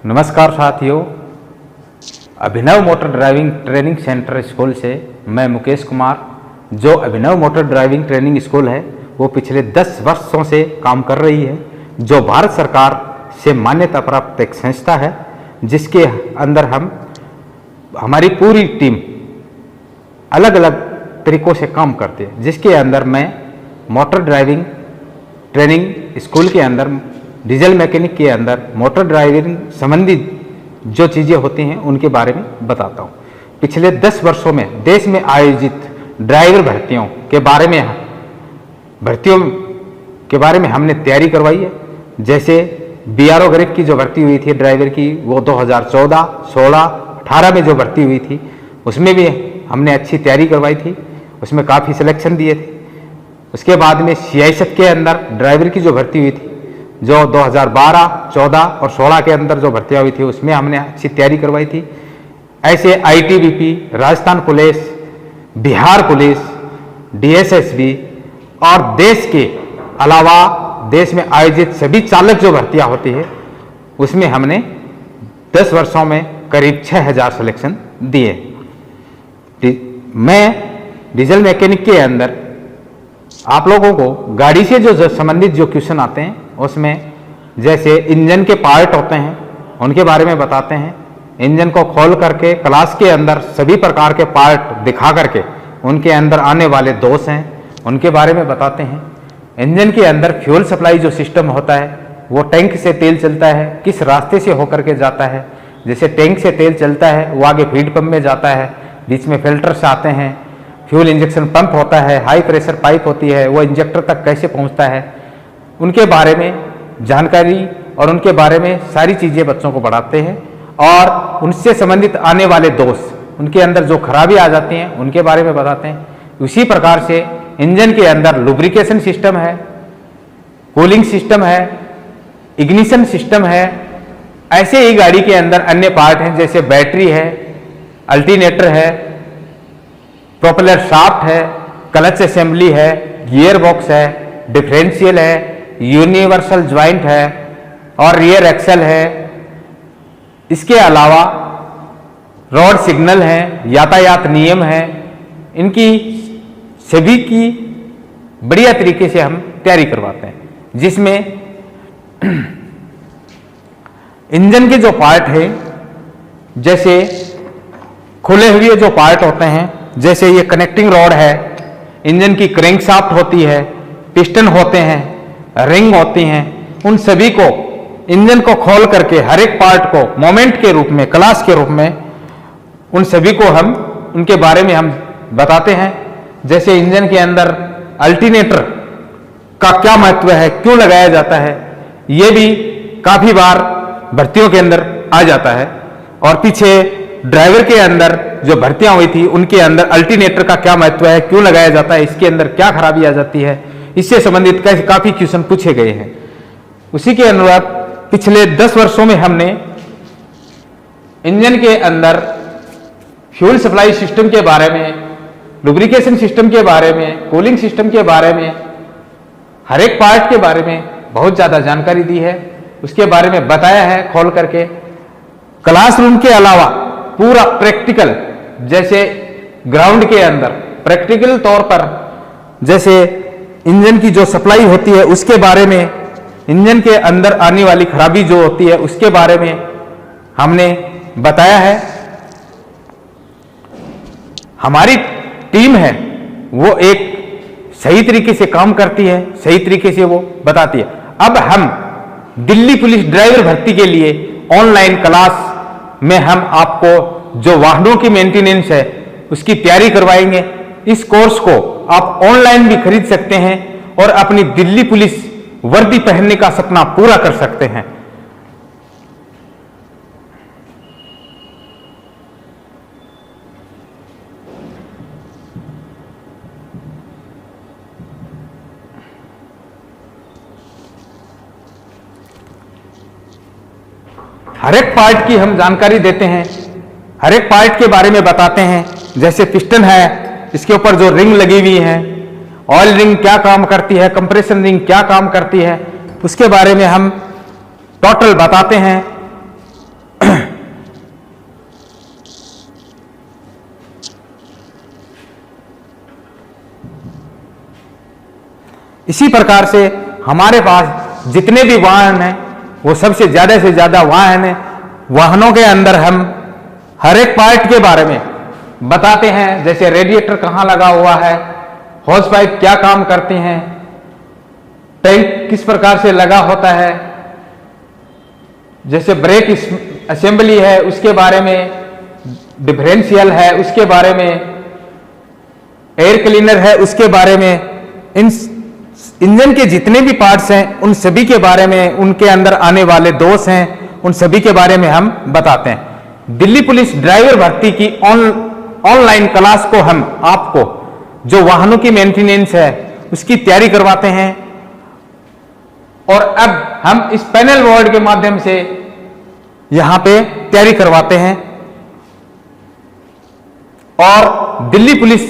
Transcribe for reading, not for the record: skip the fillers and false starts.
नमस्कार साथियों, Abhinav motor driving training centre school से मैं मुकेश कुमार। जो Abhinav motor driving training school है वो पिछले 10 वर्षों से काम कर रही है, जो भारत सरकार से मान्यता प्राप्त एक संस्था है, जिसके अंदर हमारी पूरी टीम अलग अलग तरीक़ों से काम करती है। जिसके अंदर मैं मोटर ड्राइविंग ट्रेनिंग स्कूल के अंदर डीजल मैकेनिक के अंदर मोटर ड्राइविंग संबंधित जो चीज़ें होती हैं उनके बारे में बताता हूँ। पिछले 10 वर्षों में देश में आयोजित ड्राइवर भर्तियों के बारे में हमने तैयारी करवाई है। जैसे BRO ग्रेड की जो भर्ती हुई थी ड्राइवर की, वो 2014, 16, 18 में जो भर्ती हुई थी उसमें भी हमने अच्छी तैयारी करवाई थी, उसमें काफ़ी सिलेक्शन दिए थे। उसके बाद में CISF के अंदर ड्राइवर की जो भर्ती हुई थी, जो 2012, 14 और 16 के अंदर जो भर्तियाँ हुई थी उसमें हमने अच्छी तैयारी करवाई थी। ऐसे ITBP, Rajasthan police, Bihar police, DSSB और देश के अलावा देश में आयोजित सभी चालक जो भर्तियाँ होती है उसमें हमने 10 वर्षों में करीब 6000 सिलेक्शन दिए। मैं डीजल मैकेनिक के अंदर आप लोगों को गाड़ी से जो संबंधित जो क्वेश्चन आते हैं उसमें जैसे इंजन के पार्ट होते हैं उनके बारे में बताते हैं। इंजन को खोल करके क्लास के अंदर सभी प्रकार के पार्ट दिखा करके उनके अंदर आने वाले दोष हैं उनके बारे में बताते हैं। इंजन के अंदर फ्यूल सप्लाई जो सिस्टम होता है वो टैंक से तेल चलता है, किस रास्ते से होकर के जाता है। जैसे टैंक से तेल चलता है वो आगे फीड पंप में जाता है, बीच में फिल्टर्स आते हैं, फ्यूल इंजेक्शन पंप होता है, हाई प्रेशर पाइप होती है, वो इंजेक्टर तक कैसे पहुंचता है, उनके बारे में जानकारी और उनके बारे में सारी चीज़ें बच्चों को पढ़ाते हैं। और उनसे संबंधित आने वाले दोष, उनके अंदर जो खराबी आ जाती हैं उनके बारे में बताते हैं। उसी प्रकार से इंजन के अंदर लुब्रिकेशन सिस्टम है, कूलिंग सिस्टम है, इग्निशन सिस्टम है। ऐसे ही गाड़ी के अंदर अन्य पार्ट हैं जैसे बैटरी है, अल्टरनेटर है, प्रोपेलर शाफ्ट है, क्लच असेंबली है, गियर बॉक्स है, डिफरेंशियल है, यूनिवर्सल ज्वाइंट है और रियर एक्सल है। इसके अलावा रोड सिग्नल है, यातायात नियम है। इनकी सभी की बढ़िया तरीके से हम तैयारी करवाते हैं, जिसमें इंजन के जो पार्ट है जैसे खुले हुए जो पार्ट होते हैं, जैसे ये कनेक्टिंग रॉड है, इंजन की क्रैंकशाफ्ट होती है, पिस्टन होते हैं, रिंग होती हैं, उन सभी को इंजन को खोल करके हर एक पार्ट को मोमेंट के रूप में, क्लास के रूप में उन सभी को हम उनके बारे में हम बताते हैं। जैसे इंजन के अंदर अल्टरनेटर का क्या महत्व है, क्यों लगाया जाता है, ये भी काफ़ी बार भर्तियों के अंदर आ जाता है। और पीछे ड्राइवर के अंदर जो भर्तियां हुई थी उनके अंदर अल्टरनेटर का क्या महत्व है, क्यों लगाया जाता है, इसके अंदर क्या खराबी आ जाती है, इससे संबंधित काफ़ी क्वेश्चन पूछे गए हैं। उसी के अनुसार पिछले 10 वर्षों में हमने इंजन के अंदर फ्यूल सप्लाई सिस्टम के बारे में, लुब्रिकेशन सिस्टम के बारे में, कूलिंग सिस्टम के बारे में, हर एक पार्ट के बारे में बहुत ज़्यादा जानकारी दी है, उसके बारे में बताया है खोल करके। क्लासरूम के अलावा पूरा प्रैक्टिकल, जैसे ग्राउंड के अंदर प्रैक्टिकल तौर पर जैसे इंजन की जो सप्लाई होती है उसके बारे में, इंजन के अंदर आने वाली खराबी जो होती है उसके बारे में हमने बताया है। हमारी टीम है वो एक सही तरीके से काम करती है, सही तरीके से वो बताती है। अब हम दिल्ली पुलिस ड्राइवर भर्ती के लिए ऑनलाइन क्लास में हम आपको जो वाहनों की मेंटेनेंस है उसकी तैयारी करवाएंगे। इस कोर्स को आप ऑनलाइन भी खरीद सकते हैं और अपनी दिल्ली पुलिस वर्दी पहनने का सपना पूरा कर सकते हैं। हर एक पार्ट की हम जानकारी देते हैं, हर एक पार्ट के बारे में बताते हैं। जैसे पिस्टन है, इसके ऊपर जो रिंग लगी हुई है, ऑयल रिंग क्या काम करती है, कंप्रेशन रिंग क्या काम करती है, उसके बारे में हम टोटल बताते हैं। इसी प्रकार से हमारे पास जितने भी वाहन हैं वो सबसे ज्यादा से ज्यादा वाहन है, वाहनों के अंदर हम हर एक पार्ट के बारे में बताते हैं, जैसे रेडिएटर कहां लगा हुआ है, हॉस पाइप क्या काम करती हैं, टैंक किस प्रकार से लगा होता है, जैसे ब्रेक असेंबली है उसके बारे में, डिफरेंशियल है उसके बारे में, एयर क्लीनर है उसके बारे में, इन इंजन के जितने भी पार्ट्स हैं उन सभी के बारे में, उनके अंदर आने वाले दोष हैं उन सभी के बारे में हम बताते हैं। दिल्ली पुलिस ड्राइवर भर्ती की ऑनलाइन क्लास को हम आपको जो वाहनों की मेंटेनेंस है उसकी तैयारी करवाते हैं, और अब हम इस पैनल बोर्ड के माध्यम से यहां पे तैयारी करवाते हैं। और दिल्ली पुलिस